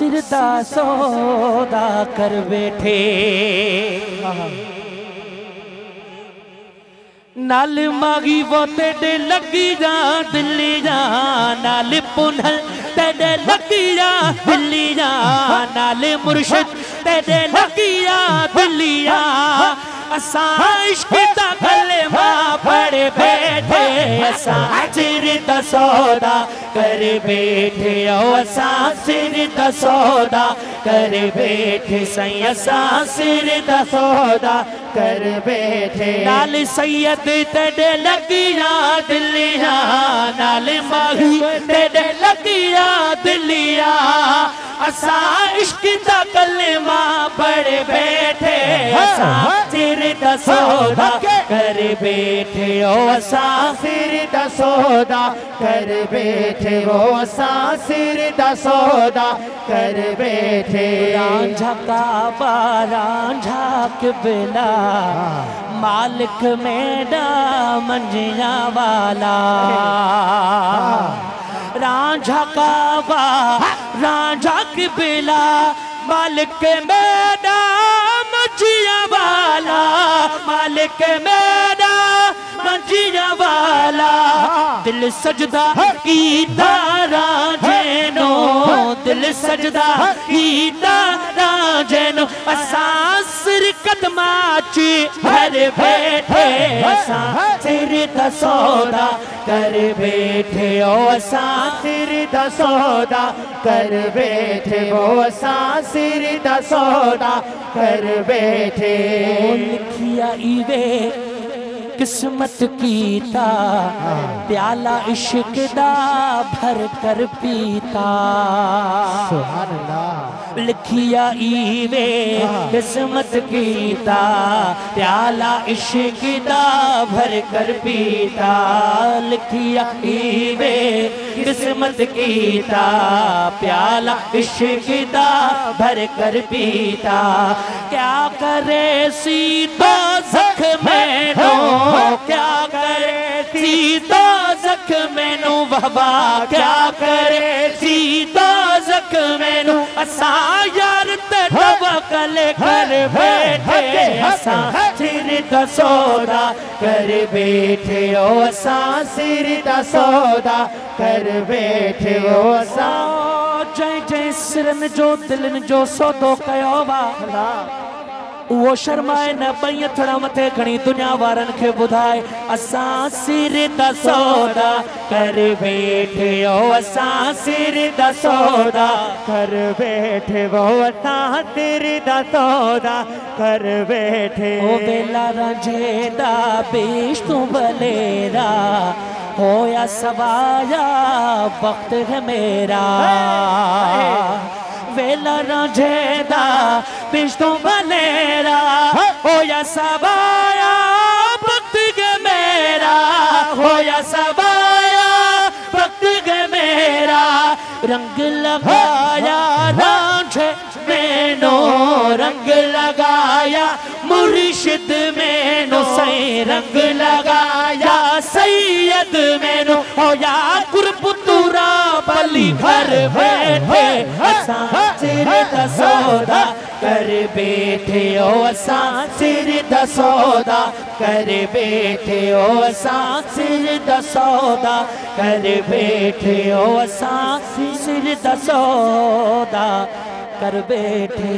सिर दा सौदा कर बैठे नाल मागी वो तेरे लगी जा दिल्ली जा नाल पुनल तेरे लगी जा दिल्ली जा नाल मुर्शिद तेरे लगी जा दिल्ली जा असा इश्क दा कलमा पढ़ बैठे असा सिर दा सौदा कर बैठे असा सिर दा सौदा कर बैठे सही असा सिर दा सौदा कर बैठे नाल सैयद तेरे लगिया दिल्लिया नाल माही तेरे लगिया दिल्लिया असा इश्क दा कलमा पढ़ बैठे असा सिर दा सौदा कर बैठे ओ असा सिर दा सौदा कर बैठे ओ असा सिर दा सौदा कर बैठे रांझा काबा रांझा क़िबला मालिक मेरा मंजिया वाला रांझा काबा रांझा क़िबला मालिक मेरा मंजिया वाला मालिक मेरा मंजिया वाला दिल सजदा कीता रांझे नो दिल सजदा कीता रांझे नो असा सिर कदमा च भर बैठे असा सिर दा सौदा कर बैठे ओ असा सिर दा सौदा कर बैठे ओ असा सिर दा सौदा कर बैठे लिखिया इवे किस्मत कीता प्याला इश्क दा भर कर पीता सुभान अल्लाह लिखिया इवे किस्मत कीता प्याला इश्क दा भर कर पीता लिखिया इवे किस्मत कीता प्याला इश्क दा भर कर पीता क्या करे सीता जख्म क्या करे सीता जख्म बाबा क्या करे सीता जख्म असा यार तवक्कल कर बैठे असा सिर दा सौदा कर बैठे ओ असा सिर दा सौदा कर बैठे ओ असा जय जय सिरन जो दिलन जो सौदो कयो वा वो शर्माए न बई थड़ा मथे खणी दुनिया वारन के बुधाए असा सिर दा सौदा कर बैठे ओ असा सिर दा सौदा कर बैठे वो असा सिर दा सौदा कर बैठे ओ बेला रांझे दा बेश तू बलेरा होया सवाया वक्त है मेरा वेला रांझे दा पेश तो बलेरा होया सवाया वक्त है मेरा होया सवाया वक्त है मेरा रंग लगाया रांझे मैनो रंग लगाया मुर्शिद मैनो सही रंग लगाया सैयद मैनो होया कुरपुतुरा बली घर बैठे असा सिर दा सौदा कर बैठे ओ असा सिर दा सौदा कर बैठे ओ असा सिर दा सौदा कर बैठे ओ असा सिर दा सौदा कर बैठे।